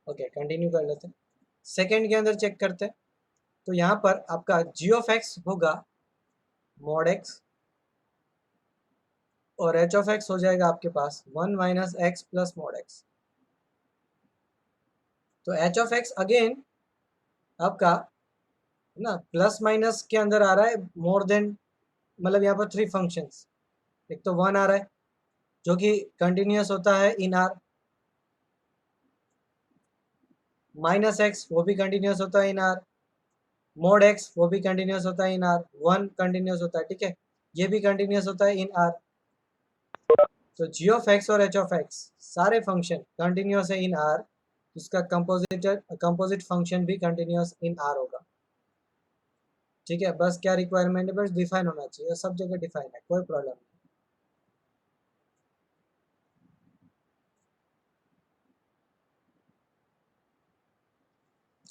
Okay, continue कर लेते हैं। सेकेंड के अंदर चेक करते हैं। तो यहाँ पर आपका जी ऑफ एक्स होगा मॉड एक्स और एच ऑफ एक्स हो जाएगा आपके पास 1 minus x plus mod x. तो एच ऑफ एक्स अगेन आपका है ना प्लस माइनस के अंदर आ रहा है मोर देन, मतलब यहाँ पर थ्री फंक्शंस। एक तो वन आ रहा है जो कि कंटिन्यूस होता है इन आर, माइनस एक्स वो भी कंटिन्यूस होता है इन आर, मोड एक्स वो भी कंटिन्यूस होता है इन आर, वन कंटिन्यूस होता है, ठीक है, ये भी कंटिन्यूस होता है इन आर। तो जी ऑफ एक्स और एच ऑफ एक्स सारे फंक्शन कंटिन्यूस है इन आर, इसका कंपोजिट फंक्शन भी कंटिन्यूस इन आर होगा। ठीक है, बस क्या रिक्वायरमेंट है, बस डिफाइन होना चाहिए, सब जगह डिफाइन है, कोई प्रॉब्लम नहीं।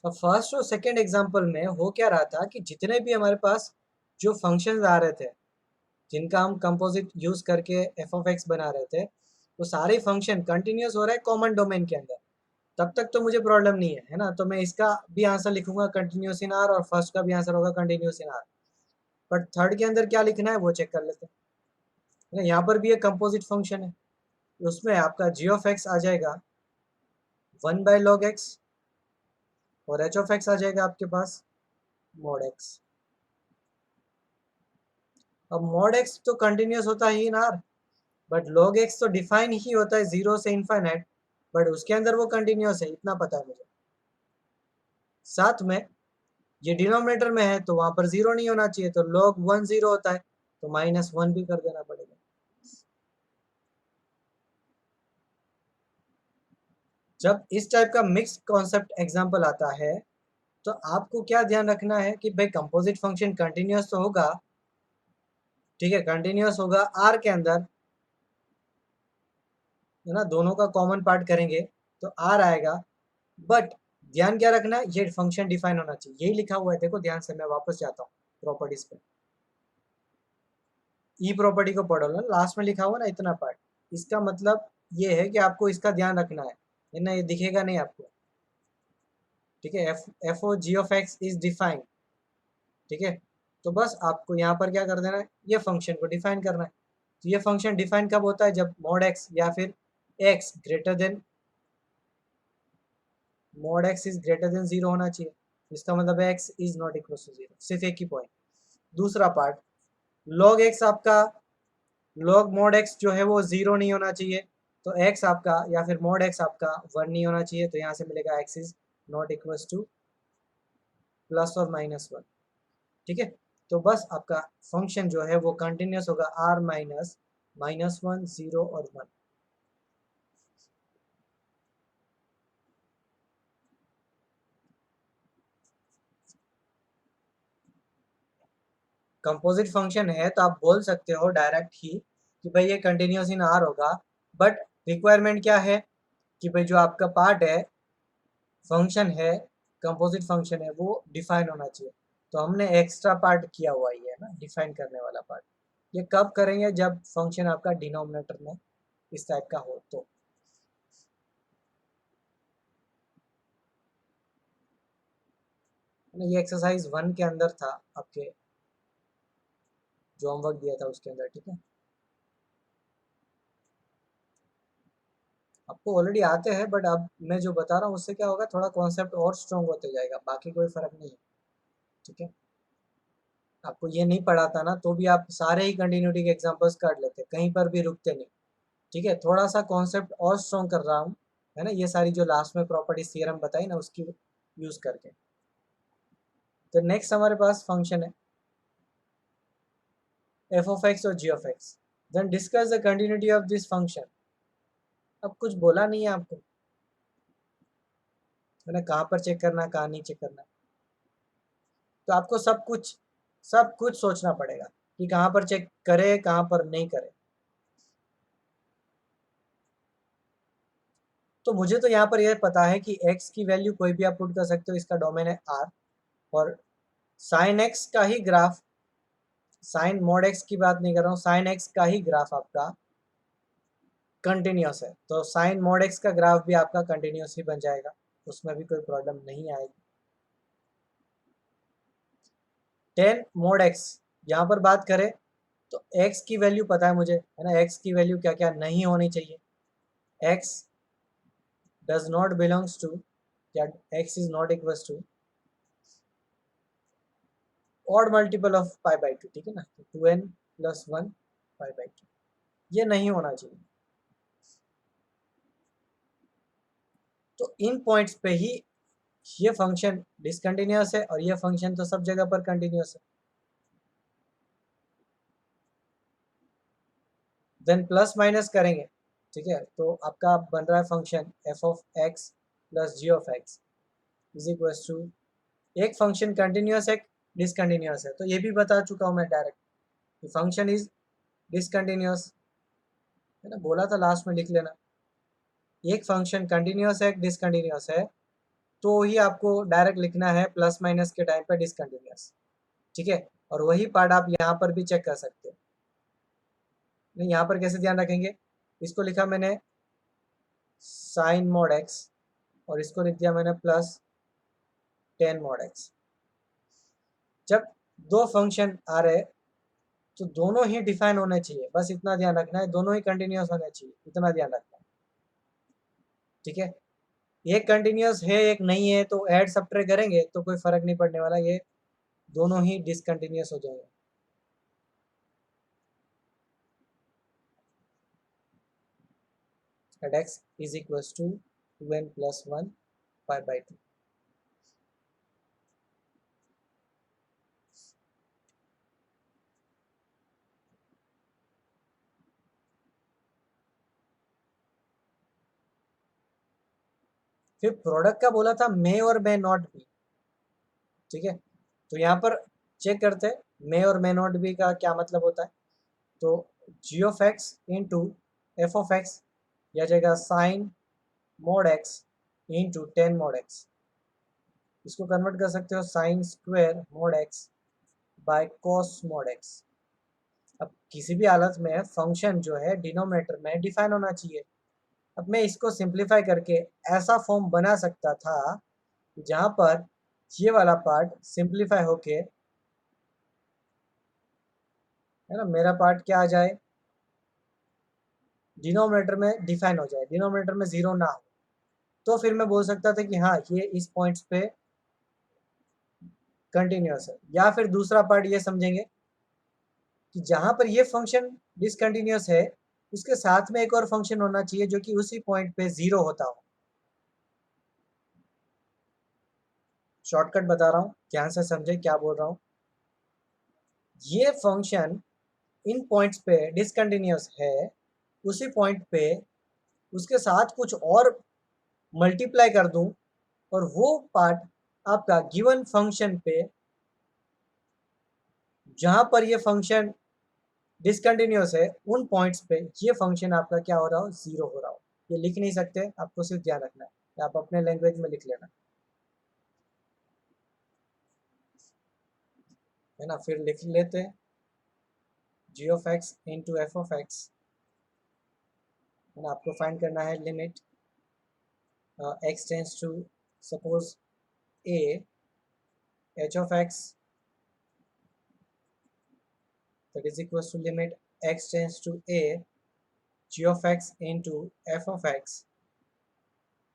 अब फर्स्ट और सेकेंड एग्जाम्पल में हो क्या रहा था कि जितने भी हमारे पास जो फंक्शंस आ रहे थे जिनका हम कंपोजिट यूज करके एफ ऑफ एक्स बना रहे थे, वो सारे फंक्शन कंटिन्यूस हो रहा है कॉमन डोमेन के अंदर, तब तक तो मुझे प्रॉब्लम नहीं है ना। तो मैं इसका भी आंसर लिखूंगा कंटिन्यूस इन आर और फर्स्ट का भी आंसर होगा continuous in are. But third के अंदर क्या लिखना है वो चेक कर लेते हैं, है ना। यहाँ पर भी एक कंपोजिट फंक्शन है, उसमें आपका जी ऑफ एक्स आ जाएगा 1/log x और एच ऑफ एक्स आ जाएगा आपके पास मॉड एक्स। अब मॉड एक्स तो कंटिन्यूस होता ही ना, बट log x तो डिफाइन ही होता है 0 से इनफाइनाइट, बट उसके अंदर वो कंटिन्यूस है, इतना पता है मुझे। साथ में ये डिनोमिनेटर में है तो वहां पर 0 नहीं होना चाहिए, तो log 1 0 होता है, तो -1 भी कर देना पड़ेगा। जब इस टाइप का मिक्स कॉन्सेप्ट एग्जांपल आता है तो आपको क्या ध्यान रखना है कि भाई कंपोजिट फंक्शन कंटिन्यूस तो होगा, ठीक है, कंटिन्यूस होगा आर के अंदर, है ना, दोनों का कॉमन पार्ट करेंगे तो आर आएगा। बट ध्यान क्या रखना है, ये फंक्शन डिफाइन होना चाहिए, यही लिखा हुआ है, देखो ध्यान से, मैं वापस जाता हूँ प्रॉपर्टीज पे, ई प्रॉपर्टी को पढ़ो ना, लास्ट में लिखा हुआ ना इतना पार्ट, इसका मतलब ये है कि आपको इसका ध्यान रखना है ना, ये दिखेगा नहीं आपको, ठीक है। F o g of x is defined, ठीक है। तो बस आपको यहाँ पर क्या कर देना है, ये फंक्शन को डिफाइन करना है। तो ये फंक्शन डिफाइन कब होता है, जब मॉड एक्स या फिर x greater than mod x is greater than 0 होना चाहिए, इसका मतलब x is not equal to 0, सिर्फ एक ही पॉइंट। दूसरा पार्ट, लॉग एक्स आपका, लॉग मॉड एक्स जो है वो 0 नहीं होना चाहिए, तो एक्स आपका या फिर मॉड एक्स आपका 1 नहीं होना चाहिए, तो यहाँ से मिलेगा x is not equal two plus और -1, ठीक है। तो बस आपका फंक्शन जो है वो कंटिन्यूस होगा आर माइनस -1 0 और 1। कंपोजिट फंक्शन है तो आप बोल सकते हो डायरेक्ट ही कि भाई ये कंटिन्यूस इन आर होगा, बट रिक्वायरमेंट क्या है कि भाई जो आपका पार्ट है, फंक्शन है, कंपोजिट फंक्शन है, वो डिफाइन होना चाहिए। तो हमने एक्स्ट्रा पार्ट किया हुआ ही है ना, डिफाइन करने वाला पार्ट। ये कब करेंगे, जब फंक्शन आपका डिनोमिनेटर में इस टाइप का हो तो। ये एक्सरसाइज 1 के अंदर था आपके, जो होमवर्क दिया था उसके अंदर, ठीक है। आपको ऑलरेडी आते हैं, बट अब मैं जो बता रहा हूँ उससे क्या होगा, थोड़ा कॉन्सेप्ट और स्ट्रॉन्ग होते जाएगा, बाकी कोई फर्क नहीं है, ठीक है। आपको ये नहीं पढ़ाता ना तो भी आप सारे ही कंटिन्यूटी के एग्जांपल्स काट लेते, कहीं पर भी रुकते नहीं, ठीक है। थोड़ा सा कॉन्सेप्ट और स्ट्रॉन्ग कर रहा हूँ, है ना, ये सारी जो लास्ट में प्रॉपर्टी थ्योरम बताई ना उसकी यूज करके। तो नेक्स्ट हमारे पास फंक्शन है एफ ऑफ एक्स और G of X, then discuss the continuity of this function. अब कुछ बोला नहीं है आपको, है ना, कहाँ पर चेक करना कहाँ नहीं चेक करना, तो आपको सब कुछ सोचना पड़ेगा कि कहाँ पर चेक करे कहाँ पर नहीं करे। तो मुझे तो यहाँ पर यह पता है कि x की वैल्यू कोई भी आप पुट कर सकते हो, इसका डोमेन है r, और साइन x का ही ग्राफ, साइन मॉड x की बात नहीं कर रहा हूँ, साइन x का ही ग्राफ आपका कंटिन्यूस है, तो साइन मॉड x का ग्राफ भी आपका कंटिन्यूस ही बन जाएगा। उसमें भी कोई प्रॉब्लम नहीं आएगी। 10 mod x, यहाँ पर बात करें तो x की वैल्यू पता है मुझे, है ना, x की वैल्यू क्या क्या नहीं होनी चाहिए। x does not belongs to, या x is not equals to odd multiple of pi by two, ठीक है ना, 2n plus 1 pi by to, ये नहीं होना चाहिए। तो इन पॉइंट्स पे ही ये फंक्शन डिसकंटिन्यूअस है और ये फंक्शन तो सब जगह पर कंटिन्यूअस है। देन प्लस माइनस करेंगे, ठीक है, तो आपका बन रहा है function f of x plus g of x is equal to, एक फंक्शन कंटिन्यूअस है, डिसकंटिन्यूअस है, तो ये भी बता चुका हूँ मैं डायरेक्ट, फंक्शन इज डिसकंटिन्यूअस, है ना, बोला था लास्ट में लिख लेना। एक फंक्शन कंटिन्यूअस है, डिसकंटिन्यूअस है, तो ही आपको डायरेक्ट लिखना है प्लस माइनस के टाइम पे डिसकंटिन्यूअस, ठीक है। और वही पार्ट आप यहाँ पर भी चेक कर सकते हो। नहीं, यहाँ पर कैसे ध्यान रखेंगे, इसको लिखा मैंने साइन मॉड एक्स और इसको लिख दिया मैंने प्लस 10 मॉड एक्स। जब दो फंक्शन आ रहे तो दोनों ही डिफाइन होने चाहिए, बस इतना ध्यान रखना है, दोनों ही कंटिन्यूअस होने चाहिए, इतना ध्यान रखना है, ठीक है। एक कंटिन्यूअस है एक नहीं है तो ऐड सब्ट्रैक्ट करेंगे तो कोई फर्क नहीं पड़ने वाला, ये दोनों ही डिसकंटिन्यूअस हो जाएंगे। At x is equals to 2n plus 1 pi by 2। फिर प्रोडक्ट का बोला था मे और मे नॉट बी, ठीक है, तो यहाँ पर चेक करते हैं मे और मे नॉट बी का क्या मतलब होता है। तो G of x into F of X, यह जाएगा sine mod X into 10 mod X, इसको कन्वर्ट कर सकते हो sine square mod x by cos mod X. अब किसी भी हालत में फंक्शन जो है डिनोमिनेटर में डिफाइन होना चाहिए। अब मैं इसको सिंप्लीफाई करके ऐसा फॉर्म बना सकता था जहाँ पर ये वाला पार्ट सिंप्लीफाई होके, है ना, मेरा पार्ट क्या आ जाए, डिनोमिनेटर में डिफाइन हो जाए, डिनोमिनेटर में जीरो ना हो, तो फिर मैं बोल सकता था कि हाँ ये इस पॉइंट्स पे कंटिन्यूअस है। या फिर दूसरा पार्ट ये समझेंगे कि जहाँ पर ये फंक्शन डिसकंटिन्यूअस है उसके साथ में एक और फंक्शन होना चाहिए जो कि उसी पॉइंट पे जीरो होता हो। शॉर्टकट बता रहा हूँ, ध्यान से समझे क्या बोल रहा हूँ। ये फंक्शन इन पॉइंट्स पे डिसकंटिन्यूअस है, उसी पॉइंट पे उसके साथ कुछ और मल्टीप्लाई कर दूं और वो पार्ट आपका गिवन फंक्शन पे, जहां पर ये फंक्शन डिसकंटिन्यूअस है उन पॉइंट्स पे ये फंक्शन आपका क्या हो रहा हो, जीरो हो रहा हो। ये लिख नहीं सकते, आपको सिर्फ ध्यान रखना है, आप अपने लैंग्वेज में लिख लेना, है ना। फिर लिख लेते हैं g of x into F of x, है ना, आपको फाइंड करना है limit x tends to suppose a h of x that is equals to limit x tends to a g of x into f of x,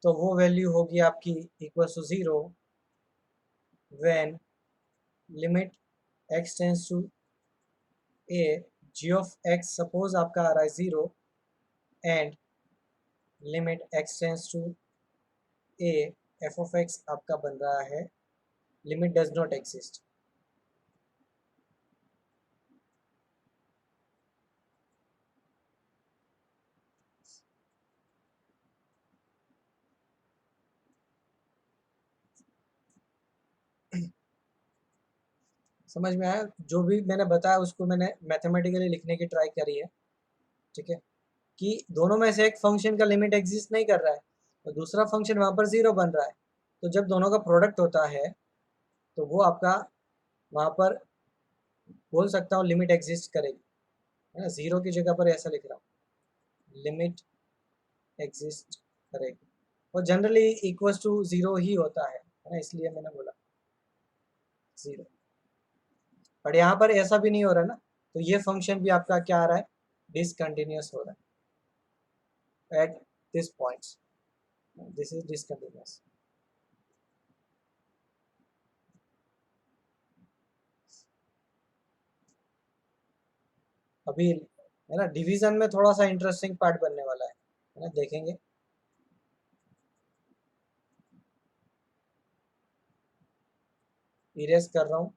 तो वो value होगी आपकी equal to zero when limit x tends to a g of x suppose आपका आ रहा है zero and limit x tends to a f of x आपका बन रहा है लिमिट डज नॉट एग्जिस्ट। समझ में आया, जो भी मैंने बताया उसको मैंने मैथमेटिकली लिखने की ट्राई करी है, ठीक है, कि दोनों में से एक फंक्शन का लिमिट एग्जिस्ट नहीं कर रहा है और दूसरा फंक्शन वहाँ पर ज़ीरो बन रहा है, तो जब दोनों का प्रोडक्ट होता है तो वो आपका वहाँ पर बोल सकता हूँ लिमिट एग्जिस्ट करेगी, है ना, ज़ीरो की जगह पर ऐसा लिख रहा हूँ लिमिट एग्जिस्ट करेगी। वो जनरली इक्वल्स टू ज़ीरो ही होता है ना, इसलिए मैंने बोला ज़ीरो। बट यहाँ पर ऐसा भी नहीं हो रहा ना, तो ये फंक्शन भी आपका क्या आ रहा है, डिसकंटिन्यूस हो रहा है at this points, this is discontinuous. अभी है ना डिवीजन में थोड़ा सा इंटरेस्टिंग पार्ट बनने वाला है ना, देखेंगे। इरेज कर रहा हूँ।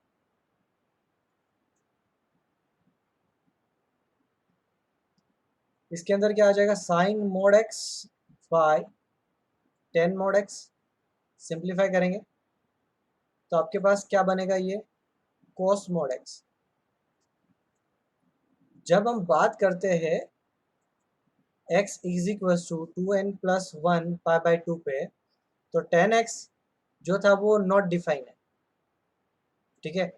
इसके अंदर क्या आ जाएगा, sine mod x by tan mod x. Simplify करेंगे तो आपके पास क्या बनेगा, ये कोस मोड एक्स। जब हम बात करते हैं x is equal to 2n+1 pi by 2 पे, तो 10x जो था वो नॉट डिफाइन है, ठीक है।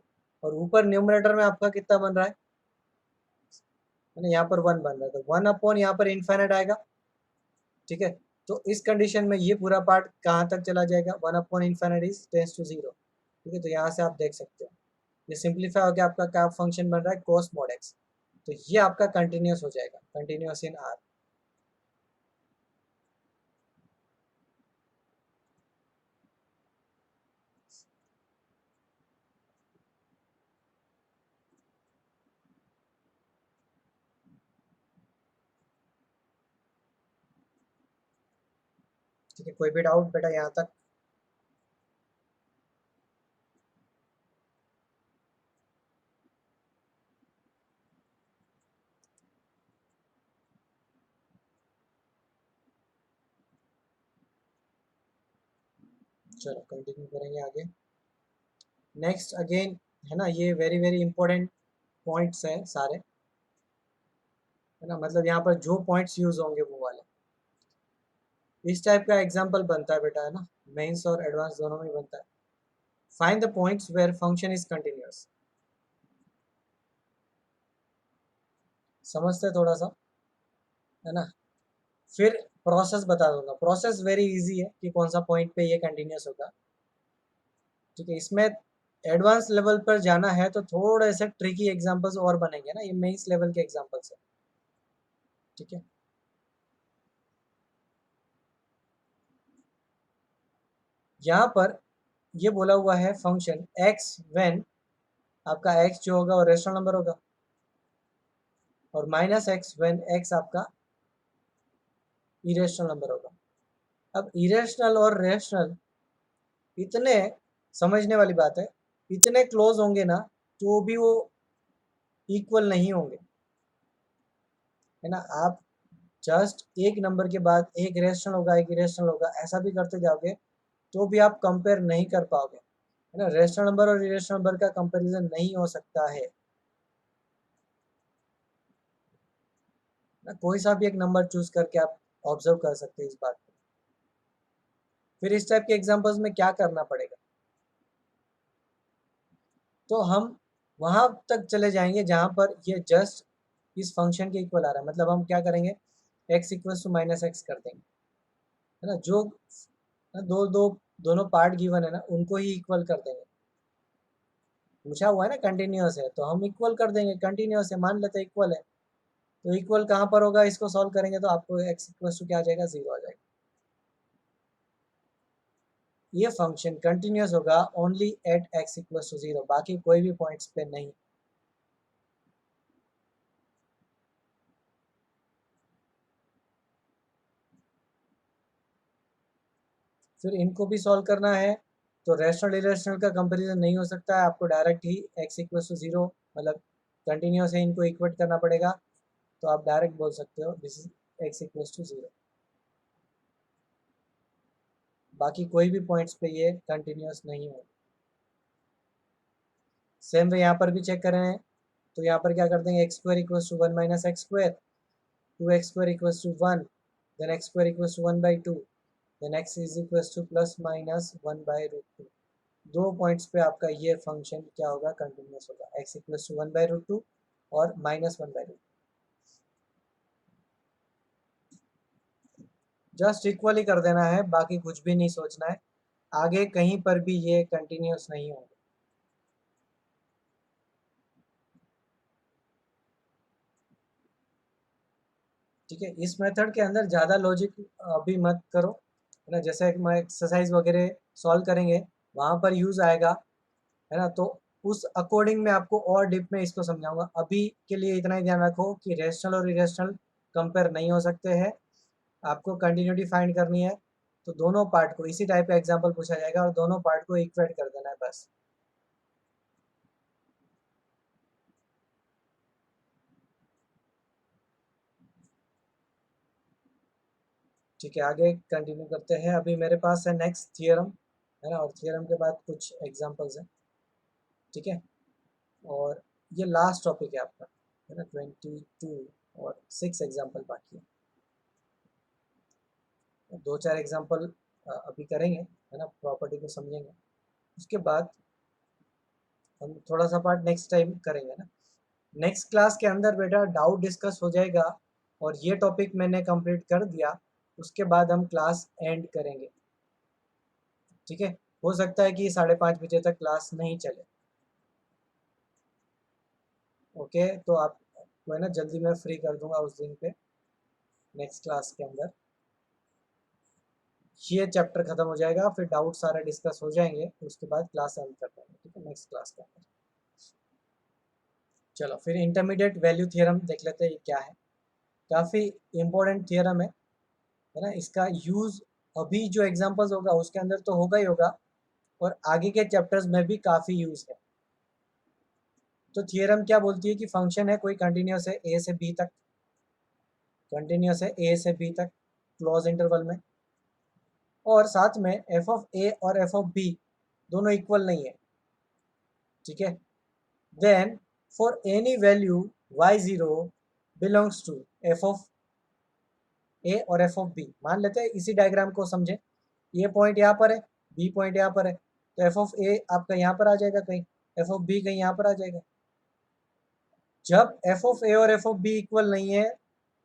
और ऊपर न्यूमरेटर में आपका कितना बन रहा है, यहाँ पर 1 बन रहा है, तो 1 अपॉन यहाँ पर इन्फाइनाइट आएगा, ठीक है। तो इस कंडीशन में ये पूरा पार्ट कहाँ तक चला जाएगा, 1 upon infinite is tends to 0, ठीक है। तो यहाँ से आप देख सकते हो ये सिंप्लीफाई हो गया, आपका क्या फंक्शन बन रहा है, कोस मॉड एक्स। तो ये आपका कंटिन्यूस हो जाएगा, कंटिन्यूस इन आर। ठीक है, कोई भी डाउट बेटा यहाँ तक? चलो कंटिन्यू करेंगे आगे। नेक्स्ट अगेन है ना, ये वेरी वेरी इंपॉर्टेंट पॉइंट्स हैं सारे, है ना, मतलब यहाँ पर जो पॉइंट्स यूज होंगे वो वाले। इस टाइप का एग्जांपल बनता है बेटा, है ना, मेंस और एडवांस दोनों में बनता है। Find the points where function is continuous. समझते हैं थोड़ा सा, है ना। फिर प्रोसेस बता दूंगा, प्रोसेस वेरी इजी है कि कौन सा पॉइंट पे ये कंटिन्यूअस होगा, ठीक है। इसमें एडवांस लेवल पर जाना है तो थोड़े से ट्रिकी एग्जांपल्स और बनेंगे ना, ये मेंस लेवल के एग्जांपल्स है, ठीक है। यहाँ पर ये बोला हुआ है फंक्शन एक्स व्हेन आपका एक्स जो होगा वो रेशनल नंबर होगा, और माइनस एक्स व्हेन एक्स आपका इरेशनल नंबर होगा। अब इरेशनल और रेशनल इतने समझने वाली बात है, इतने क्लोज होंगे ना तो भी वो इक्वल नहीं होंगे, है ना। आप जस्ट एक नंबर के बाद एक रेशनल होगा एक इरेशनल होगा ऐसा भी करते जाओगे तो भी आप कंपेयर नहीं कर पाओगे, है ना। रेशनल नंबर और इरेशनल नंबर का कंपैरिजन नहीं हो सकता है ना। कोई सा भी एक नंबर चूज करके आप ऑब्जर्व कर सकते हैं इस बात को। फिर इस टाइप के एग्जांपल्स में क्या करना पड़ेगा, तो हम वहां तक चले जाएंगे जहां पर ये जस्ट इस फंक्शन के इक्वल आ रहा है, मतलब हम क्या करेंगे, x equals to minus x कर देंगे, है ना। जो दो दो दोनों पार्ट गिवन है ना उनको ही इक्वल कर देंगे। पूछा हुआ है ना कंटिन्यूअस है तो हम इक्वल कर देंगे, कंटिन्यूअस है मान लेते हैं इक्वल है, तो इक्वल कहाँ पर होगा, इसको सॉल्व करेंगे तो आपको x इक्वल्स टू क्या आ जाएगा, 0 आ जाएगा। ये फंक्शन कंटिन्यूअस होगा only at x equals to 0, बाकी कोई भी पॉइंट्स पे नहीं। फिर इनको भी सॉल्व करना है, तो रेशनल इरेशनल का कंपैरिजन नहीं हो सकता है, आपको डायरेक्ट ही x इक्वल्स टू 0 मतलब कंटिन्यूअस है इनको इक्वेट करना पड़ेगा, तो आप डायरेक्ट बोल सकते हो this is x equals to 0, बाकी कोई भी पॉइंट्स पे ये कंटिन्यूअस नहीं होगा। सेम वे यहाँ पर भी चेक करें, तो यहाँ पर क्या कर देंगे, x square equals to 1 minus x square, 2x square equals to 1, then x square equals to 1 by 2, then x is equals to plus minus 1 by root 2। दो पॉइंट्स पे आपका ये फंक्शन क्या होगा, कंटिन्यूअस होगा, x equals to 1 by root 2 और minus 1 by root. Just equal ही कर देना है, बाकी कुछ भी नहीं सोचना है, आगे कहीं पर भी ये कंटिन्यूस नहीं होंगे। ठीक है, इस मेथड के अंदर ज़्यादा लॉजिक अभी मत करो, है ना, जैसे कि मैं एक्सरसाइज वगैरह सॉल्व करेंगे वहाँ पर यूज़ आएगा, है ना, तो उस अकॉर्डिंग मैं आपको और डीप में इसको समझाऊंगा। अभी के लिए इतना ही ध्यान रखो कि रेशनल और इरेशनल कंपेयर नहीं हो सकते हैं, आपको कंटिन्यूटी फाइंड करनी है, तो दोनों पार्ट को इसी टाइप का एग्जांपल पूछा जाएगा और दोनों पार्ट को इक्वेट कर देना है बस। ठीक है, आगे कंटिन्यू करते हैं। अभी मेरे पास है नेक्स्ट थियरम, है ना, और थियरम के बाद कुछ एग्जांपल्स हैं। ठीक है, और ये लास्ट टॉपिक है आपका, है ना, 22 और 6 एग्जांपल बाकी है। दो चार एग्जांपल अभी करेंगे, है ना, प्रॉपर्टी को समझेंगे, उसके बाद हम थोड़ा सा पार्ट नेक्स्ट टाइम करेंगे ना। नेक्स्ट क्लास के अंदर बेटा डाउट डिस्कस हो जाएगा, और ये टॉपिक मैंने कंप्लीट कर दिया, उसके बाद हम क्लास एंड करेंगे। ठीक है, हो सकता है कि 5:30 बजे तक क्लास नहीं चले। ओके, तो आपको है ना जल्दी मैं फ्री कर दूंगा उस दिन पे, नेक्स्ट क्लास के अंदर ये चैप्टर खत्म हो जाएगा, फिर डाउट सारे डिस्कस हो जाएंगे, उसके बाद क्लास एंड कर देंगे। ठीक है, नेक्स्ट क्लास के अंदर। चलो फिर इंटरमीडिएट वैल्यू थ्योरम देख लेते हैं, ये क्या है। काफ़ी इंपॉर्टेंट थ्योरम है ना, इसका यूज़ अभी जो एग्जांपल्स होगा उसके अंदर तो होगा ही होगा, और आगे के चैप्टर्स में भी काफ़ी यूज़ है। तो थियरम क्या बोलती है कि फंक्शन है कोई कंटिन्यूस है ए से बी तक, कंटिन्यूस है ए से बी तक क्लोज इंटरवल में, और साथ में एफ ऑफ ए और एफ ऑफ बी दोनों इक्वल नहीं है। ठीक है, then for any value y0 belongs to f of a और एफ ऑफ बी, मान लेते हैं इसी डायग्राम को समझे, ये पॉइंट यहाँ पर है, बी पॉइंट यहाँ पर है, तो एफ ऑफ ए आपका यहाँ पर आ जाएगा कहीं, एफ ऑफ बी कहीं यहाँ पर आ जाएगा। जब एफ ऑफ ए और एफ ऑफ बी इक्वल नहीं है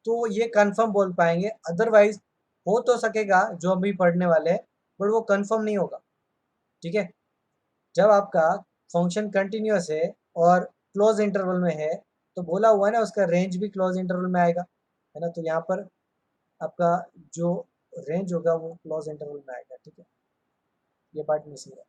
तो ये कंफर्म बोल पाएंगे, अदरवाइज हो तो सकेगा जो अभी पढ़ने वाले हैं, बट वो कंफर्म नहीं होगा। ठीक है, जब आपका फंक्शन कंटिन्यूस है और क्लोज इंटरवल में है, तो बोला हुआ है ना उसका रेंज भी क्लोज इंटरवल में आएगा, है ना, तो यहाँ पर आपका जो रेंज होगा वो क्लोज इंटरवल में आएगा। ठीक है, ये पार्ट मिसिंग है।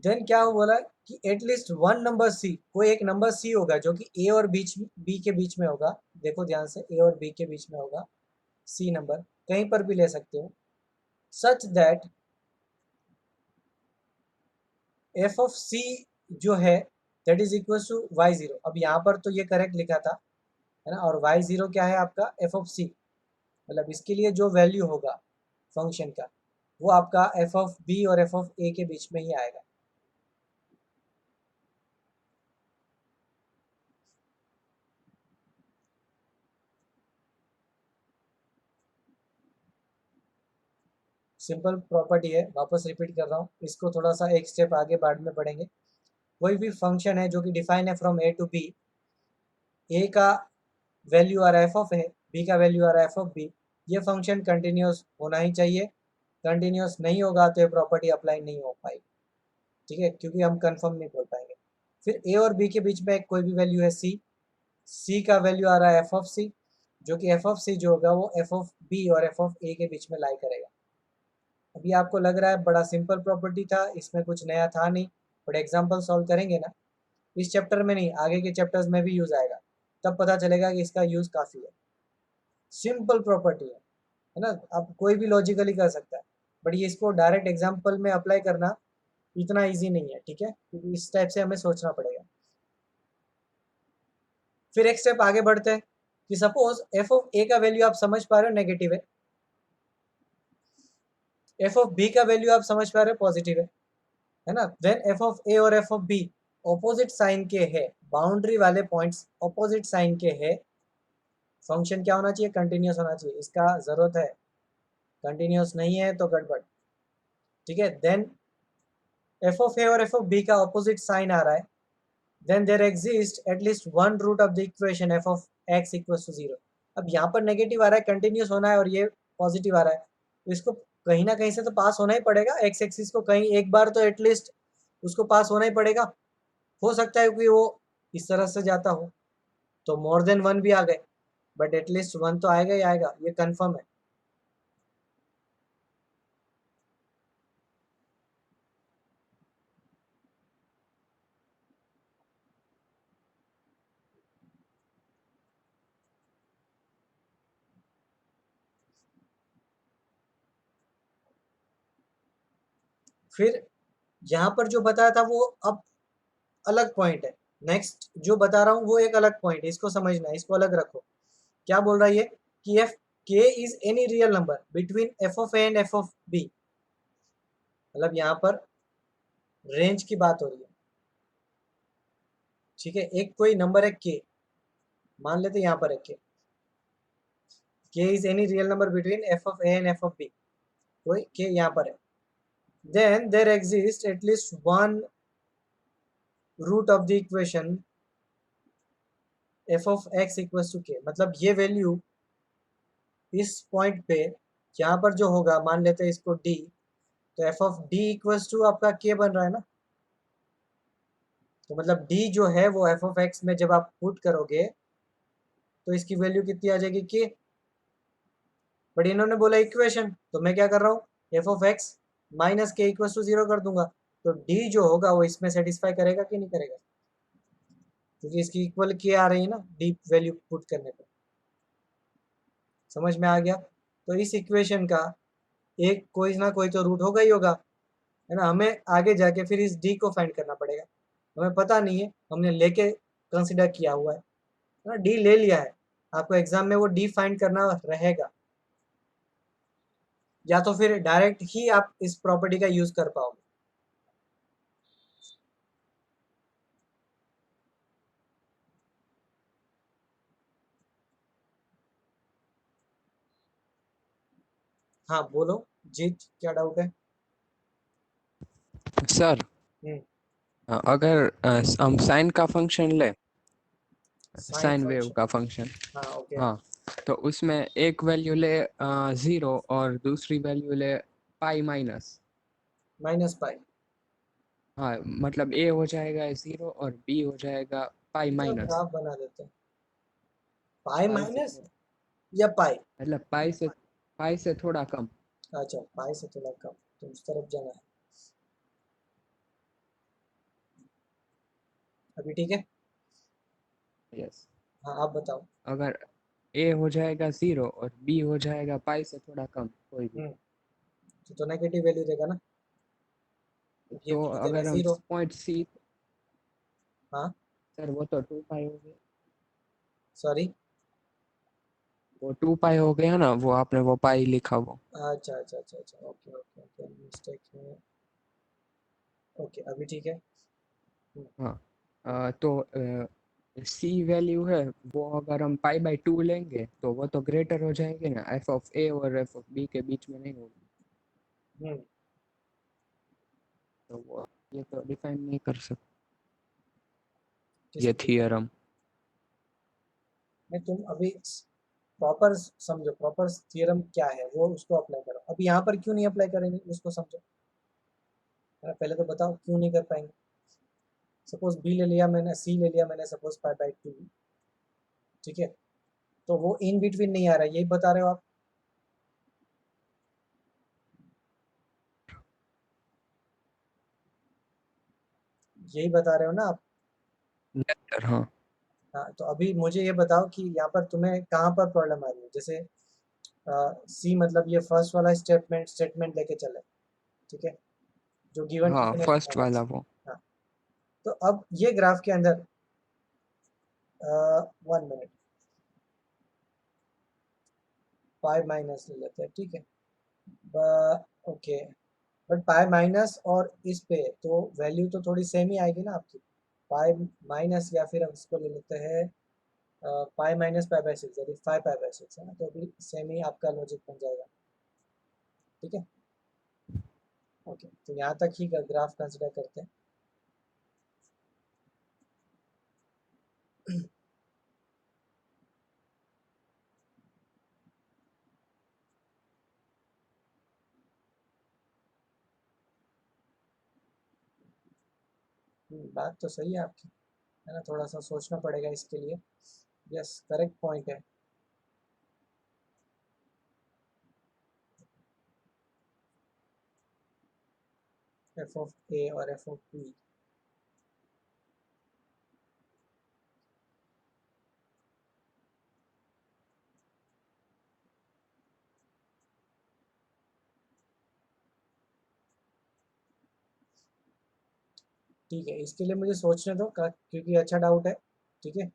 देन क्या हो बोला कि एटलीस्ट वन नंबर सी, कोई एक नंबर सी होगा जो कि ए और बीच बी के बीच में होगा, देखो ध्यान से, ए और बी के बीच में होगा, सी नंबर कहीं पर भी ले सकते हो, सच दैट एफ ऑफ सी जो है that is equal to y0। अब यहाँ पर तो ये करेक्ट लिखा था, है ना, और y0 क्या है आपका एफ ऑफ सी, मतलब इसके लिए जो वैल्यू होगा फंक्शन का वो आपका एफ ऑफ बी और एफ ऑफ ए के बीच में ही आएगा। सिंपल प्रॉपर्टी है, वापस रिपीट कर रहा हूँ इसको, थोड़ा सा एक स्टेप आगे बाद में पढ़ेंगे। कोई भी फंक्शन है जो कि डिफाइन है फ्रॉम ए टू बी, ए का वैल्यू आ रहा है एफ ऑफ ए, बी का वैल्यू आ रहा है एफ ऑफ बी, ये फंक्शन कंटिन्यूस होना ही चाहिए, कंटिन्यूस नहीं होगा तो ये प्रॉपर्टी अप्लाई नहीं हो पाएगी। ठीक है, क्योंकि हम कंफर्म नहीं बोल पाएंगे। फिर ए और बी के बीच में कोई भी वैल्यू है सी, सी का वैल्यू आ रहा है एफ ऑफ सी, जो कि एफ ऑफ सी जो होगा वो एफ ऑफ बी और एफ ऑफ ए के बीच में लाई करेगा। अभी आपको लग रहा है बड़ा सिंपल प्रॉपर्टी था, इसमें कुछ नया था नहीं, बट एग्जाम्पल सॉल्व करेंगे ना, इस चैप्टर में नहीं आगे के चैप्टर्स में भी यूज़ आएगा, तब पता चलेगा कि इसका यूज़ काफ़ी है। सिंपल प्रॉपर्टी है ना, आप कोई भी लॉजिकली कर सकता है, बट ये इसको डायरेक्ट एग्जाम्पल में अप्लाई करना इतना ईजी नहीं है। ठीक है, क्योंकि इस टाइप से हमें सोचना पड़ेगा। फिर एक स्टेप आगे बढ़ते हैं कि सपोज एफ ऑफ ए का वैल्यू आप समझ पा रहे हो नेगेटिव है, एफ ऑफ बी का वैल्यू आप समझ पा रहे हो पॉजिटिव है ना, देन एफ ऑफ ए और f of b opposite sign के है, बाउंड्री वाले पॉइंट्स ऑपोजिट साइन के है, फंक्शन क्या होना चाहिए, कंटिन्यूस होना चाहिए, इसका जरूरत है, कंटिन्यूस नहीं है तो गड़बड़। ठीक है, देन एफ ऑफ ए और एफ ऑफ बी का ऑपोजिट साइन आ रहा है, then there exist at least one root of the equation f of x equal to 0। अब यहाँ पर नेगेटिव आ रहा है, कंटिन्यूस होना है, और ये पॉजिटिव आ रहा है, तो इसको कहीं ना कहीं से तो पास होना ही पड़ेगा। एक्स एक्सिस को कहीं एक बार तो एटलीस्ट उसको पास होना ही पड़ेगा। हो सकता है कि वो इस तरह से जाता हो, तो मोर देन वन भी आ गए, बट एटलीस्ट वन तो आएगा ही आएगा, ये कंफर्म है। फिर यहाँ पर जो बताया था वो अब अलग पॉइंट है। नेक्स्ट जो बता रहा हूँ वो एक अलग पॉइंट है, इसको समझना है, इसको अलग रखो। क्या बोल रहा है ये कि if k is any real number between f of a and f of b. मतलब यहाँ पर रेंज की बात हो रही है, ठीक है। एक कोई नंबर है के, मान लेते यहाँ पर है k is any real number between f of a and f of b, कोई के यहाँ पर है। Then there exist at least one root of the equation f of x equals to k. मतलब ये वैल्यू इस पॉइंट पे यहाँ पर जो होगा, मान लेते हैं इसको डी, तो f of d equals to आपका के बन रहा है ना। तो मतलब डी जो है वो एफ ऑफ एक्स में जब आप पुट करोगे तो इसकी वैल्यू कितनी आ जाएगी के। बट इन्होंने बोला इक्वेशन, तो मैं क्या कर रहा हूँ, एफ ऑफ एक्स माइनस के इक्वल्स टू 0 कर दूंगा। तो डी जो होगा वो इसमें सेटिस्फाई करेगा कि नहीं करेगा, क्योंकि इसकी इक्वल के आ रही है ना डी वैल्यू पुट करने पर। समझ में आ गया। तो इस इक्वेशन का एक कोई ना कोई तो रूट होगा ही होगा, है ना। हमें आगे जाके फिर इस डी को फाइंड करना पड़ेगा, हमें पता नहीं है, हमने लेके कंसिडर किया हुआ है ना, डी ले लिया है। आपको एग्जाम में वो डी फाइंड करना रहेगा, या तो फिर डायरेक्ट ही आप इस प्रॉपर्टी का यूज कर पाओगे। हाँ बोलो जीत, क्या डाउट है। सर हम्म। अगर हम साइन का फंक्शन ले, साइन साइन वेव फंक्शन, का फंक्शन, हाँ ओके। हाँ, तो उसमें एक वैल्यू ले 0 और दूसरी वैल्यू ले पाई माइनस। माइनस पाई, हाँ, मतलब ए हो जाएगा 0 और बी हो जाएगा पाई इसका माइनस। ग्राफ बना देते हैं। पाई पाई से माइनस थोड़ा, या पाई, मतलब पाई से थोड़ा कम। अच्छा पाई से थोड़ा कम, तो उस तरफ जाना है। अभी ठीक है। यस। हाँ आप बताओ। अगर ए हो जाएगा 0 और बी हो जाएगा पाई से थोड़ा कम, कोई भी, हम्म, तो नेगेटिव वैल्यू देगा ना, ये तो वैल्यू देगा अगर हम 0। पॉइंट सी, हाँ सर वो तो 2 पाई हो गया, सॉरी, वो 2 पाई हो गया ना, वो आपने वो पाई लिखा वो। अच्छा अच्छा अच्छा अच्छा, ओके ओके ओके, मिस्टेक है। ओके अभी ठीक है। हम्म, हाँ, तो सी वैल्यू है, वो अगर हम पाई बाई 2 लेंगे तो वो तो ग्रेटर हो जाएगी ना, एफ ऑफ ए और एफ ऑफ बी के बीच में नहीं होगी, हम्म, तो वो ये तो डिफाइन नहीं कर सकते ये किसको दिखा, थियरम। नहीं तुम अभी प्रॉपर समझो, प्रॉपर थियरम क्या है वो, उसको अप्लाई करो। अभी यहाँ पर क्यों नहीं अप्लाई करेंगे उसको समझो, है ना? पहले तो बताओ क्यों नहीं कर पाएंगे। सपोज बी ले लिया मैंने, सी ले लिया मैंने, सपोज पाई बाई 2, ठीक है। तो वो इन बिटवीन नहीं आ रहा है, यही बता रहे हो आप, यही बता रहे हो ना आप। लेटर, हाँ। हाँ तो अभी मुझे ये बताओ कि यहाँ पर तुम्हें कहाँ पर प्रॉब्लम आ रही है। जैसे सी मतलब ये फर्स्ट वाला स्टेटमेंट लेके चले, ठीक है, जो गिवन हाँ, डेफिनेशन फर्स्ट है वाला वैसे। वो। हाँ, तो अब ये ग्राफ के अंदर 1 मिनट, पाई माइनस ले लेते हैं, ठीक है। ओके, बट पाई माइनस और इस पे तो वैल्यू तो थोड़ी सेम ही आएगी ना आपकी। पाई माइनस, या फिर हम इसको ले लेते हैं पाई माइनस पाई बाई 6, यानी 5 पाई बाई 6 है ना, तो अभी सेम ही आपका लॉजिक बन जाएगा, ठीक है। ओके, तो यहाँ तक ही ग्राफ कंसिडर करते हैं। बात तो सही है आपकी, है ना, थोड़ा सा सोचना पड़ेगा इसके लिए। यस, करेक्ट पॉइंट है। एफ ऑफ ए और एफ ऑफ बी। ठीक है, इसके लिए मुझे सोचने दो क्योंकि अच्छा डाउट है। ठीक है,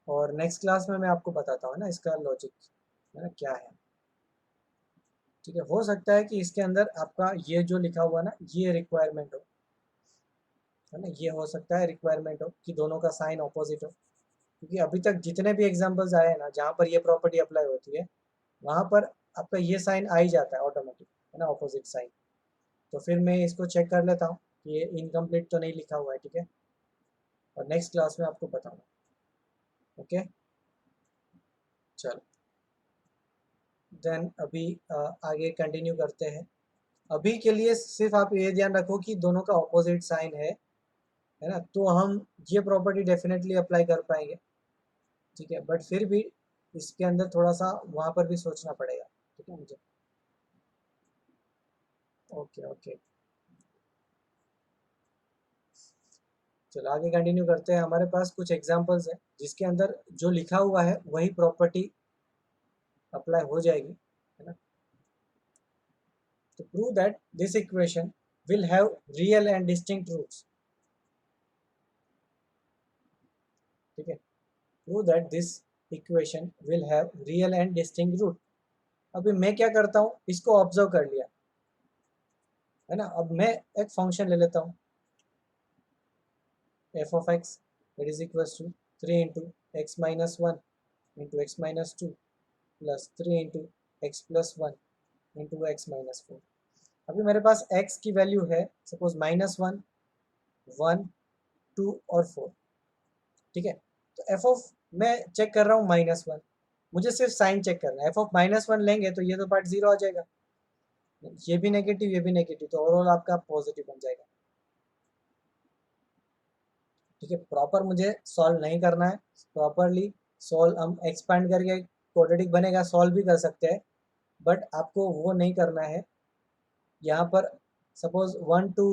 और नेक्स्ट क्लास में मैं आपको बताता हूँ ना इसका लॉजिक, है ना, क्या है। ठीक है, हो सकता है कि इसके अंदर आपका ये जो लिखा हुआ ना ये रिक्वायरमेंट हो, है ना, ये हो सकता है रिक्वायरमेंट हो कि दोनों का साइन ऑपोजिट हो, क्योंकि अभी तक जितने भी एग्जांपल्स आए हैं ना जहाँ पर ये प्रॉपर्टी अप्लाई होती है वहाँ पर आपका ये साइन आ ही जाता है ऑटोमेटिक, है ना, ऑपोजिट साइन। तो फिर मैं इसको चेक कर लेता हूँ कि ये इनकम्प्लीट तो नहीं लिखा हुआ है। ठीक है, और नेक्स्ट क्लास में आपको बताऊँगा। ओके, चलो देन अभी आगे कंटिन्यू करते हैं। अभी के लिए सिर्फ आप ये ध्यान रखो कि दोनों का ऑपोजिट साइन है ना, तो हम ये प्रॉपर्टी डेफिनेटली अप्लाई कर पाएंगे। ठीक है, बट फिर भी इसके अंदर थोड़ा सा वहाँ पर भी सोचना पड़ेगा। ठीक है मुझे। ओके ओके, चलो आगे कंटिन्यू करते हैं। हमारे पास कुछ एग्जांपल्स हैं जिसके अंदर जो लिखा हुआ है वही प्रॉपर्टी अप्लाई हो जाएगी, है ना। तो prove that this equation will have real and distinct roots. ठीक है, prove that this equation will have real and distinct root. अभी मैं क्या करता हूँ, इसको ऑब्जर्व कर लिया, है ना। अब मैं एक फंक्शन ले लेता हूँ f of x, it is equal to 3 into x minus one into x minus two plus 3 into x plus one into x minus four. अभी मेरे पास x की वैल्यू है suppose minus one, one, two और four. ठीक है, तो f of, मैं चेक कर रहा हूँ माइनस वन, मुझे सिर्फ साइन चेक करना है। एफ ऑफ माइनस वन लेंगे तो ये तो पार्ट जीरो आ जाएगा, ये भी नेगेटिव ये भी नेगेटिव, तो ओवरऑल आपका पॉजिटिव बन जाएगा। ठीक है, प्रॉपर मुझे सॉल्व नहीं करना है, प्रॉपरली सॉल्व हम एक्सपांड करके क्वाड्रेटिक बनेगा, सॉल्व भी कर सकते हैं, बट आपको वो नहीं करना है। यहाँ पर सपोज वन टू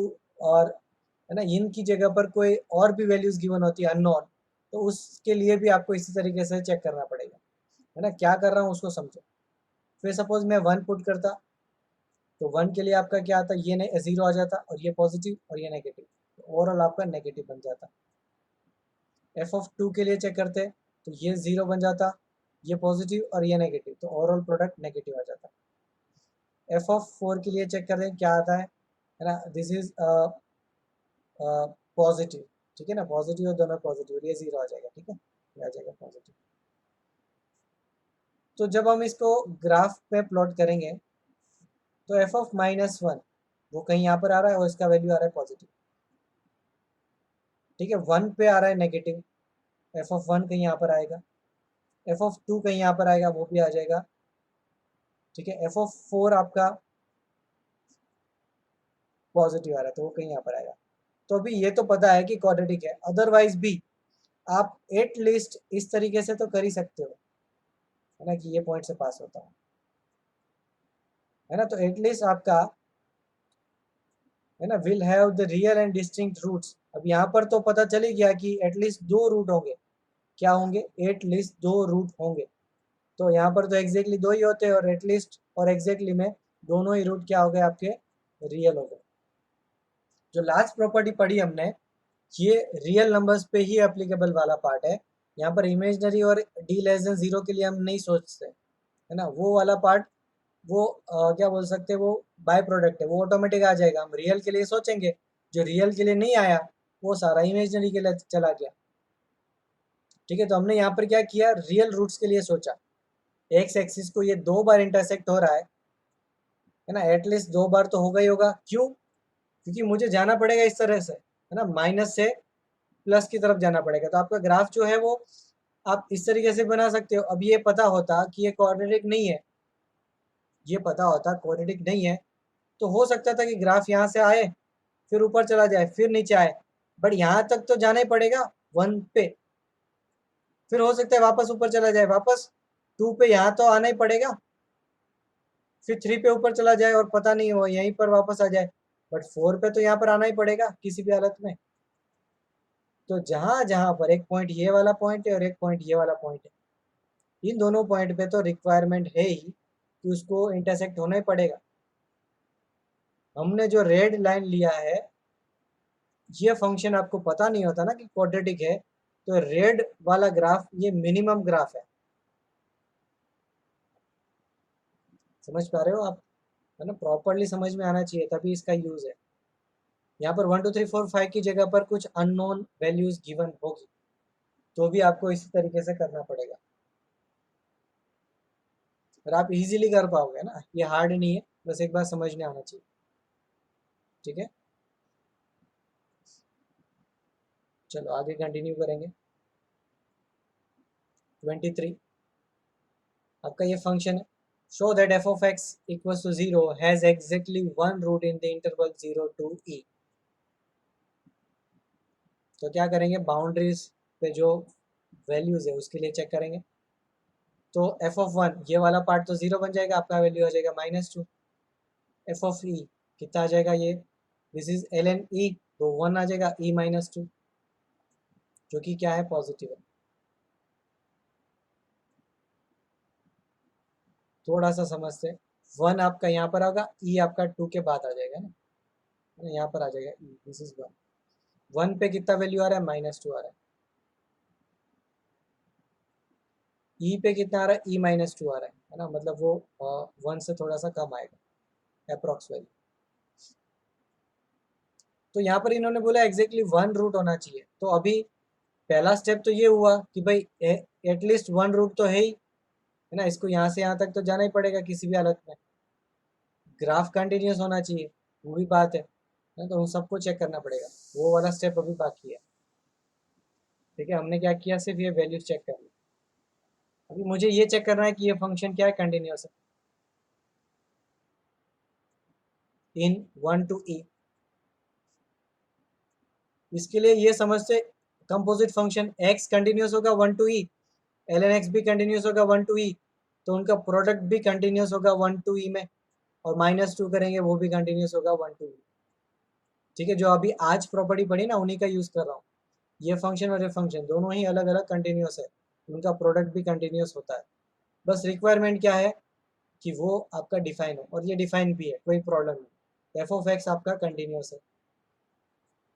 और, है ना, इनकी जगह पर कोई और भी वैल्यूज गिवन होती है अननोन, तो उसके लिए भी आपको इसी तरीके से चेक करना पड़ेगा, है ना। क्या कर रहा हूँ उसको समझो। फिर सपोज मैं वन पुट करता, तो वन के लिए आपका क्या आता, ये जीरो आ जाता और ये पॉजिटिव और ये नेगेटिव, तो ओवरऑल आपका नेगेटिव बन जाता। एफ ऑफ टू के लिए चेक करते, तो ये जीरो बन जाता, ये पॉजिटिव और ये नेगेटिव, तो ओवरऑल प्रोडक्ट नेगेटिव आ जाता। एफ ऑफ फोर के लिए चेक करते क्या आता है ना, दिस इज पॉजिटिव। ठीक है ना, पॉजिटिव और दोनों पॉजिटिव, ये जीरो आ जाएगा। ठीक है, ये आ जाएगा पॉजिटिव। तो जब हम इसको ग्राफ पे प्लॉट करेंगे तो एफ ऑफ माइनस वन वो कहीं यहाँ पर आ रहा है और इसका वैल्यू आ रहा है पॉजिटिव। ठीक है, वन पे आ रहा है नेगेटिव, एफ ऑफ वन कहीं यहाँ पर आएगा, एफ ऑफ टू कहीं यहाँ पर आएगा, वो भी आ जाएगा। ठीक है, एफ ऑफ फोर आपका पॉजिटिव आ रहा है तो वो कहीं यहाँ पर आएगा। तो अभी ये तो पता है कि क्वाड्रेटिक है, अदरवाइज भी आप एट लिस्ट इस तरीके से तो कर ही सकते हो, है ना, कि ये पॉइंट से पास होता है ना। तो एटलीस्ट आपका, है ना, will have the real and distinct roots. अब यहाँ पर तो पता चल ही गया कि एटलीस्ट दो रूट होंगे। क्या होंगे, एटलीस्ट दो रूट होंगे। तो यहाँ पर तो एग्जैक्टली दो ही होते हैं, और एटलीस्ट और एग्जैक्टली में दोनों ही रूट क्या हो गए आपके, रियल हो गए। जो लास्ट प्रॉपर्टी पढ़ी हमने, ये रियल नंबर्स पे ही एप्लीकेबल वाला पार्ट है। यहाँ पर इमेजनरी और डी लेस देन जीरो के लिए हम नहीं सोचते, है ना, वो वाला पार्ट वो क्या बोल सकते हैं, वो बाय प्रोडक्ट है, वो ऑटोमेटिक आ जाएगा। हम रियल के लिए सोचेंगे, जो रियल के लिए नहीं आया वो सारा इमेजनरी के लिए चला गया। ठीक है, तो हमने यहाँ पर क्या किया, रियल रूट्स के लिए सोचा। एक्स एक्सिस को ये दो बार इंटरसेक्ट हो रहा है ना, एटलीस्ट दो बार तो होगा ही होगा। क्यों, क्योंकि मुझे जाना पड़ेगा इस तरह से, है ना, माइनस से प्लस की तरफ जाना पड़ेगा। तो आपका ग्राफ जो है वो आप इस तरीके से बना सकते हो। अब ये पता होता कि ये क्वाड्रेटिक नहीं है, ये पता होता क्वाड्रेटिक नहीं है, तो हो सकता था कि ग्राफ यहाँ से आए, फिर ऊपर चला जाए, फिर नीचे आए, बट यहाँ तक तो जाना ही पड़ेगा 1 पे, फिर हो सकता है वापस ऊपर चला जाए, वापस 2 पे यहाँ तो आना ही पड़ेगा, फिर 3 पे ऊपर चला जाए और पता नहीं हो यहीं पर वापस आ जाए, बट 4 पे तो यहाँ पर आना ही पड़ेगा किसी भी हालत में। तो जहाँ जहाँ पर एक पॉइंट ये वाला पॉइंट है और एक पॉइंट ये वाला पॉइंट है, इन दोनों पॉइंट पे तो रिक्वायरमेंट है ही कि उसको इंटरसेक्ट होना ही पड़ेगा। हमने जो रेड लाइन लिया है, ये फंक्शन आपको पता नहीं होता ना कि क्वाड्रेटिक है, तो रेड वाला ग्राफ ये मिनिमम ग्राफ है, समझ पा रहे हो आप, है ना, प्रॉपरली समझ में आना चाहिए तभी इसका यूज है। यहाँ पर 1 2 3 4 5 की जगह पर कुछ अननोन वैल्यूज गिवन होगी, तो भी आपको इसी तरीके से करना पड़ेगा, और आप इजीली कर पाओगे ना, ये हार्ड नहीं है, बस एक बार समझ में आना चाहिए। ठीक है, चलो आगे कंटिन्यू करेंगे। 23 आपका ये फंक्शन है, show that f of x equals to 0 has exactly one root in the interval 0 to e। तो क्या करेंगे, बाउंड्रीज पे जो वैल्यूज है उसके लिए चेक करेंगे। तो एफ ऑफ वन ये वाला पार्ट तो 0 बन जाएगा, आपका वैल्यू आ जाएगा -2। एफ ऑफ ई कितना आ जाएगा, ये this is l n e, तो 1 आ जाएगा e-2, जो कि क्या है, पॉजिटिव है। थोड़ा सा समझते, 1 आपका यहाँ पर आएगा, ई आपका 2 के बाद आ जाएगा ना, यहाँ पर आ जाएगा ई, दिस इज 1। 1 पे कितना वैल्यू आ रहा है, -2 आ रहा है। ई पे कितना आ रहा है, e-2 आ रहा है ना, मतलब वो 1 से थोड़ा सा कम आएगा अप्रॉक्स वैल्यू। तो यहाँ पर इन्होंने बोला एग्जैक्टली 1 रूट होना चाहिए, तो अभी पहला स्टेप तो ये हुआ कि भाई एटलीस्ट 1 रूट तो है ना, इसको यहाँ से यहाँ तक तो जाना ही पड़ेगा किसी भी हालत में, ग्राफ कंटिन्यूस होना चाहिए, वो भी बात है ना, तो उन सबको चेक करना पड़ेगा, वो वाला स्टेप अभी बाकी है। ठीक है, हमने क्या किया, सिर्फ ये वैल्यूज चेक कर ली। अभी मुझे ये चेक करना है कि ये फंक्शन क्या है, कंटिन्यूस है इन 1 to e। इसके लिए ये समझते, कंपोजिट फंक्शन x कंटिन्यूस होगा 1 to e, ln x भी कंटिन्यूस होगा 1 to e, तो उनका प्रोडक्ट भी कंटिन्यूस होगा 1 to e में, और -2 करेंगे वो भी कंटिन्यूस होगा 1 to e। ठीक है, जो अभी आज प्रॉपर्टी पढ़ी ना उन्हीं का यूज कर रहा हूँ, ये फंक्शन और ये फंक्शन दोनों ही अलग अलग कंटिन्यूस है, उनका प्रोडक्ट भी कंटिन्यूस होता है। बस रिक्वायरमेंट क्या है कि वो आपका डिफाइन हो, और ये डिफाइन भी है, कोई प्रॉब्लम नहीं, एफ ऑफ एक्स आपका कंटिन्यूस है।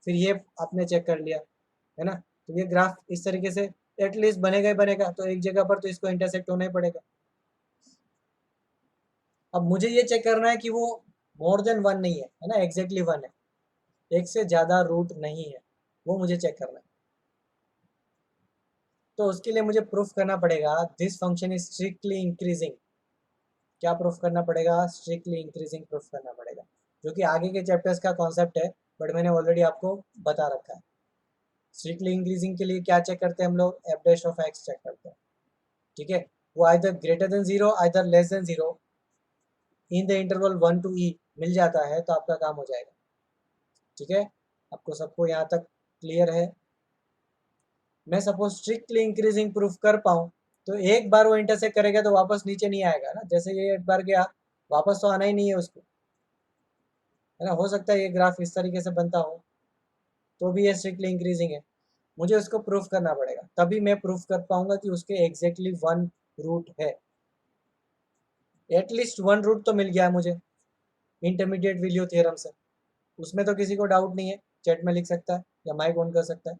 फिर ये आपने चेक कर लिया, है ना, तो ये ग्राफ इस तरीके से एटलीस्ट बनेगा ही बनेगा, तो एक जगह पर तो इसको इंटरसेक्ट होना ही पड़ेगा। अब मुझे ये चेक करना है कि वो मोर देन 1 नहीं है ना, एग्जैक्टली 1 है, एक से ज़्यादा रूट नहीं है, वो मुझे चेक करना है। तो उसके लिए मुझे प्रूफ करना पड़ेगा this function is strictly increasing. क्या प्रूफ करना पड़ेगा, स्ट्रिक्टली इंक्रीजिंग प्रूफ करना पड़ेगा, जो कि आगे के चैप्टर्स का कॉन्सेप्ट है, बट मैंने ऑलरेडी आपको बता रखा है। स्ट्रिक्टली इंक्रीजिंग के लिए क्या चेक करते हैं हम लोग, f dash of x check करते हैं। ठीक है, वो either greater than 0 either less than 0 in the interval 1 to e मिल जाता है तो आपका काम हो जाएगा। ठीक है, आपको सबको यहाँ तक क्लियर है। मैं सपोज स्ट्रिक्टली इंक्रीजिंग प्रूफ कर पाऊँ, तो एक बार वो इंटरसेक्ट करेगा तो वापस नीचे नहीं आएगा ना, जैसे ये एक बार गया वापस तो आना ही नहीं है उसको, है ना। हो सकता है ये ग्राफ इस तरीके से बनता हो, तो भी ये स्ट्रिक्टली इंक्रीजिंग है, मुझे उसको प्रूफ करना पड़ेगा, तभी मैं प्रूफ कर पाऊंगा कि उसके एग्जैक्टली 1 रूट है। एटलीस्ट 1 रूट तो मिल गया है मुझे इंटरमीडिएट वैल्यू थ्योरम से, उसमें तो किसी को डाउट नहीं है, चैट में लिख सकता है या माइक ऑन कर सकता है।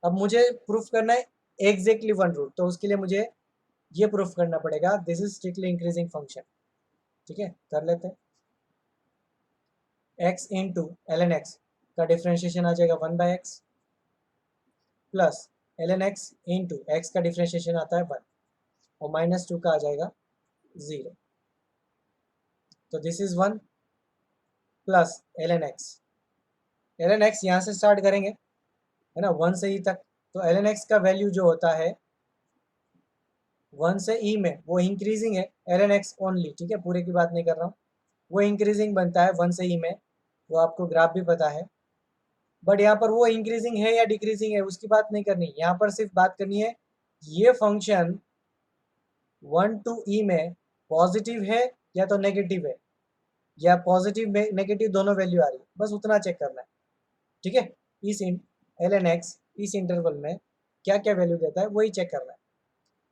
अब मुझे प्रूफ करना है एग्जैक्टली 1 रूट, तो उसके लिए मुझे ये प्रूफ करना पड़ेगा this is strictly increasing function. ठीक है, कर लेते हैं। x into l n x का डिफ्रेंशिएशन आ जाएगा 1/x plus l n x into x का डिफ्रेंशिएशन आता है 1, और -2 का आ जाएगा 0, तो this is 1 plus l n x यहाँ से स्टार्ट करेंगे, है ना, 1 से ई तक, तो एल एन एक्स का वैल्यू जो होता है 1 से ई में वो इंक्रीजिंग है, एल एन एक्स ओनली, ठीक है, पूरे की बात नहीं कर रहा हूँ, वो इंक्रीजिंग बनता है 1 से ई में, वो आपको ग्राफ भी पता है, बट यहाँ पर वो इंक्रीजिंग है या डिक्रीजिंग है उसकी बात नहीं करनी, यहाँ पर सिर्फ बात करनी है ये फंक्शन 1 to e में पॉजिटिव है या तो नेगेटिव है, या पॉजिटिव नेगेटिव दोनों वैल्यू आ रही है, बस उतना चेक करना है। ठीक है, इस एल एन एक्स इस इंटरवल में क्या क्या वैल्यू देता है वही चेक करना है।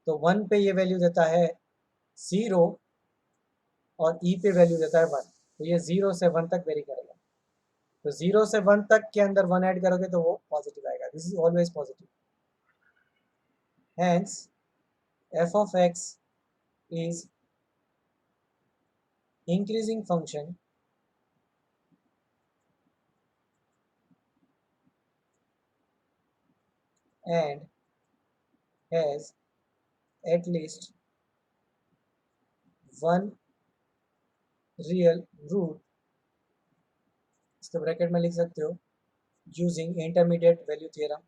तो 1 पे ये वैल्यू देता है 0 और ई पे वैल्यू देता है 1, तो ये 0 से 1 तक वेरी करेगा। तो 0 से 1 तक के अंदर 1 ऐड करोगे तो वो पॉजिटिव आएगा, this is always positive. Hence f of x is increasing function and has at least one real root, इसको ब्रैकेट में लिख सकते हो, using intermediate value theorem.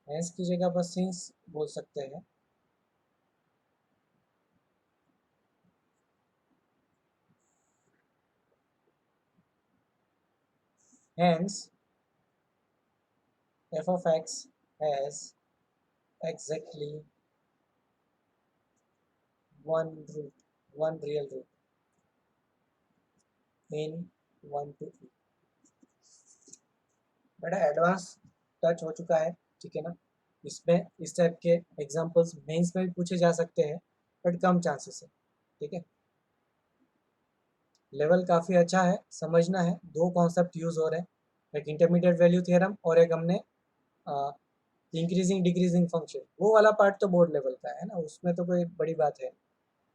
Hence की जगह पर सिंस बोल सकते हैं। Hence f of x has exactly one root, one real root in 1 to e। बड़ा एडवांस टच हो चुका है, ठीक है ना। इसमें इस टाइप के एग्जांपल्स मेंस में भी पूछे जा सकते हैं, बट कम चांसेस है, ठीक है। लेवल काफ़ी अच्छा है, समझना है। दो कॉन्सेप्ट यूज़ हो रहे हैं, एक इंटरमीडिएट वैल्यू थ्योरम और एक हमने इंक्रीजिंग डिक्रीजिंग फंक्शन, वो वाला पार्ट तो बोर्ड लेवल का है ना, उसमें तो कोई बड़ी बात है।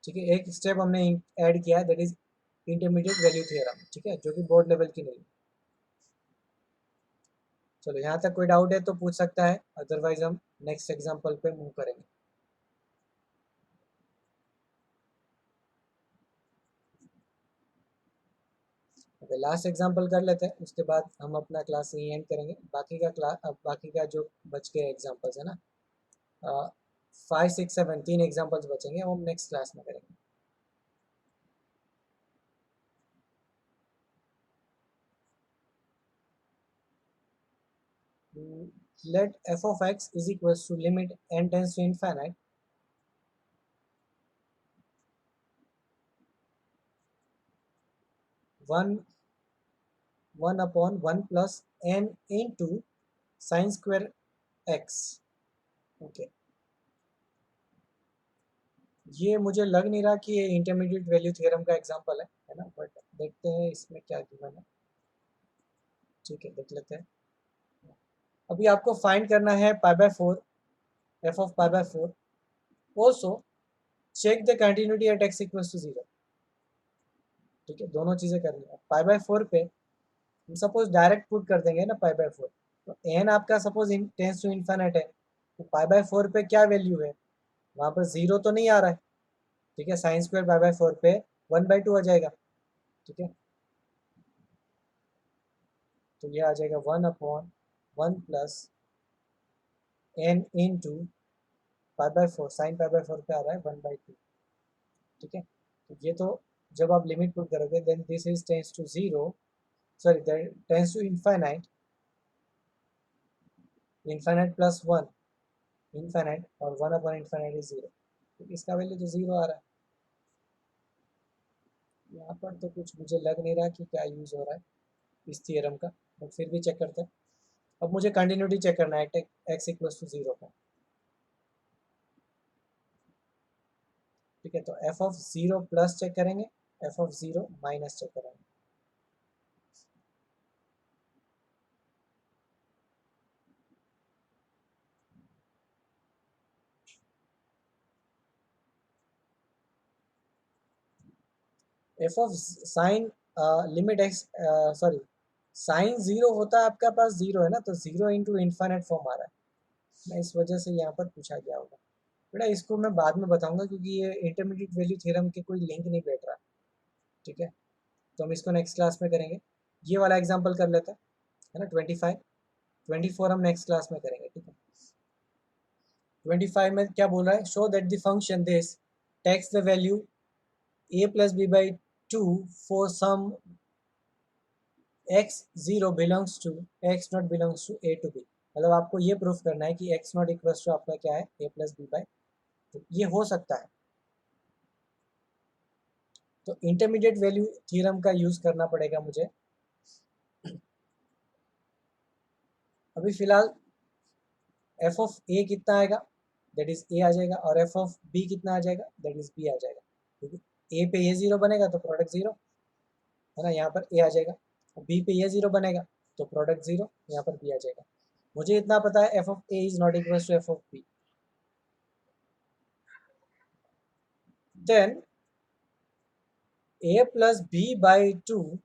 ठीक है, एक स्टेप हमने ऐड किया है, that is intermediate value theorem, ठीक है, जो कि बोर्ड लेवल की नहीं। चलो यहाँ तक कोई डाउट है तो पूछ सकता है, अदरवाइज हम नेक्स्ट एग्जांपल पे मूव करेंगे। लास्ट एग्जांपल कर लेते हैं, उसके बाद हम अपना क्लास यहीं एंड करेंगे। बाकी का जो बच के एग्जांपल्स है ना, 5 6 7 3 एग्जांपल्स बचेंगे, वो हम नेक्स्ट क्लास में करेंगे। Let f of x is equals to limit n tends to infinite one upon 1 plus n into sine square x। Okay, ये मुझे लग नहीं रहा कि ये इंटरमीडिएट वैल्यू थ्योरम का एग्जांपल है ना, बट देखते हैं इसमें क्या गिवन है। ठीक है, देख लेते हैं। अभी आपको फाइंड करना है pi by 4, f of pi by 4। Also check the continuity at x equals to 0। ठीक है, दोनों चीज़ें करनी है। पाई बाय 4 पे हम सपोज डायरेक्ट पुट कर देंगे ना पाई बाय 4, तो एन आपका सपोज टेंस टू इन्फिनिट है, तो पाई बाय 4 पे क्या वैल्यू है, वहाँ पर 0 तो नहीं आ रहा है। ठीक है, साइन स्क्वायर पाई बाय 4 पे 1/2 आ जाएगा। ठीक है, तो ये आ जाएगा 1 upon 1 plus n into pi by 4, sine pi by 4 पे आ रहा है 1/2। ठीक है, तो ये तो जब आप लिमिट पुट करोगे then this is tends to 0, sorry that tends to infinite, infinite plus 1, infinite और 1 अपॉन इनफाइनाइट इज 0, तो इसका वैल्यू तो 0 आ रहा है। यहाँ पर तो कुछ मुझे लग नहीं रहा कि क्या यूज़ हो रहा है इस थियरम का, बट फिर भी चेक करते हैं। अब मुझे कंटिन्यूटी चेक करना है एक्स इक्वल्स टू 0 का। ठीक है, तो एफ ऑफ 0 प्लस चेक करेंगे, एफ ऑफ 0 माइनस चेक करेंगे। F of sine limit x, sorry sine 0 होता है आपका पास 0 है ना, तो 0 इंटू इन्फाइनाइट फॉर्म आ रहा है ना, इस वजह से यहाँ पर पूछा गया होगा। बेटा इसको मैं बाद में बताऊंगा क्योंकि ये इंटरमीडिएट वैल्यू थ्योरम के कोई लिंक नहीं बैठ रहा। ठीक है, तो हम इसको नेक्स्ट क्लास में करेंगे। ये वाला एग्जाम्पल कर लेते हैं, है ना। 25 24 हम नेक्स्ट क्लास में करेंगे। ठीक है, 25 में क्या बोल रहा है, show that the function this takes the value a plus b by 2 for some x0 belongs to x not belongs to a to b। मतलब आपको ये प्रूफ करना है कि x नॉट इक्वल्स टू आपका क्या है a प्लस बी बाई, तो ये हो सकता है। तो इंटरमीडिएट वैल्यू थ्योरम का यूज करना पड़ेगा मुझे। अभी फिलहाल एफ ऑफ ए कितना आएगा, दैट इज ए आ जाएगा, और एफ ऑफ बी कितना आ जाएगा, दैट इज बी आ जाएगा। क्योंकि ए पे ये जीरो बनेगा तो प्रोडक्ट जीरो है ना, यहाँ पर ए आ जाएगा। बी पे ये जीरो बनेगा तो प्रोडक्ट जीरो, यहाँ पर बी आ जाएगा। मुझे इतना पता है F of a is not equal to f of b. Then a plus b by two,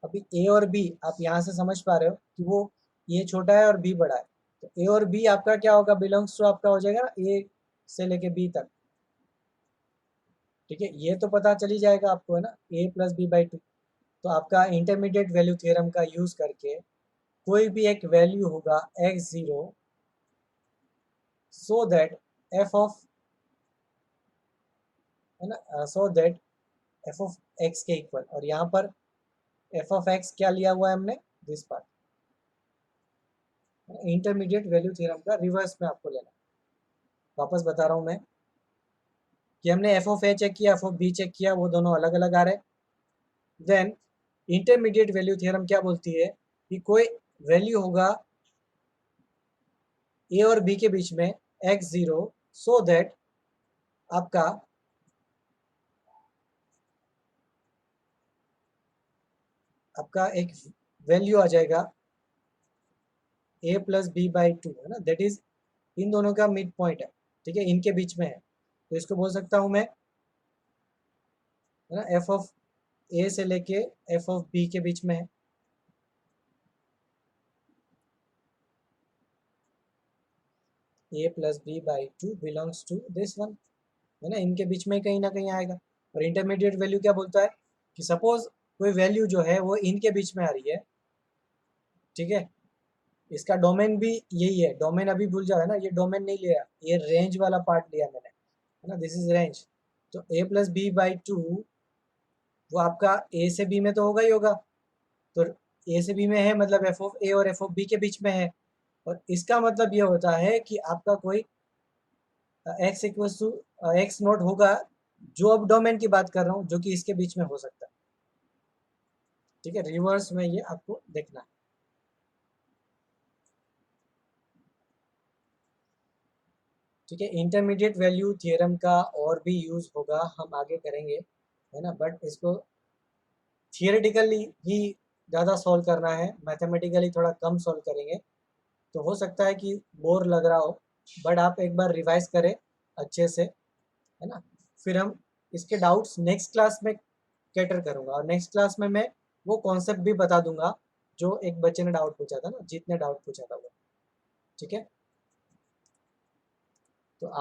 अभी ए और बी आप यहाँ से समझ पा रहे हो कि वो ए छोटा है और बी बड़ा है, तो ए और बी आपका क्या होगा, बिलोंग्स टू आपका हो जाएगा ना ए से लेके बी तक। ठीक है, ये तो पता चली जाएगा आपको है ना, ए प्लस बी बाई टू। तो आपका इंटरमीडिएट वैल्यू थ्योरम का यूज करके कोई भी एक वैल्यू होगा x0 so that f of है ना, so that f of x के इक्वल, और यहाँ पर एफ ऑफ एक्स क्या लिया हुआ है हमने, this part. Intermediate value theorem का रिवर्स में आपको लेना। वापस बता रहा हूँ मैं कि हमने एफ ऑफ ए चेक किया, एफ ऑफ बी चेक किया, वो दोनों अलग अलग आ रहे। देन इंटरमीडिएट वैल्यू थ्योरम क्या बोलती है कि कोई वैल्यू होगा ए और बी के बीच में x0 सो दैट आपका एक वैल्यू आ जाएगा a plus b by two है ना, दैट इज इन दोनों का मिड पॉइंट है। ठीक है, इनके बीच में है, तो इसको बोल सकता हूँ मैं है ना, एफ ऑफ ए से लेके एफ ऑफ बी के बीच में है। a plus b by two belongs to this one है ना, इनके बीच में कहीं ना कहीं आएगा। और इंटरमीडिएट वैल्यू क्या बोलता है कि सपोज कोई वैल्यू जो है वो इनके बीच में आ रही है। ठीक है, इसका डोमेन भी यही है, डोमेन अभी भूल जाओ है ना, ये डोमेन नहीं लिया, ये रेंज वाला पार्ट लिया मैंने है ना, दिस इज रेंज। तो a plus b by two वो आपका a से b में तो होगा ही होगा, तो a से b में है मतलब एफ ऑफ ए और एफ ऑफ बी के बीच में है। और इसका मतलब ये होता है कि आपका कोई x equals to x naught होगा, जो अब डोमेन की बात कर रहा हूँ, जो कि इसके बीच में हो सकता है। ठीक है, रिवर्स में ये आपको देखना है। ठीक है, इंटरमीडिएट वैल्यू थ्योरम का और भी यूज होगा, हम आगे करेंगे है ना, बट इसको थियोरेटिकली ही ज़्यादा सॉल्व करना है, मैथमेटिकली थोड़ा कम सॉल्व करेंगे। तो हो सकता है कि बोर लग रहा हो, बट आप एक बार रिवाइज करें अच्छे से है ना, फिर हम इसके डाउट्स नेक्स्ट क्लास में कैटर करूँगा, और नेक्स्ट क्लास में मैं वो कॉन्सेप्ट भी बता दूंगा जो एक बच्चे ने डाउट पूछा था ना, जीत ने डाउट पूछा था वो। ठीक है।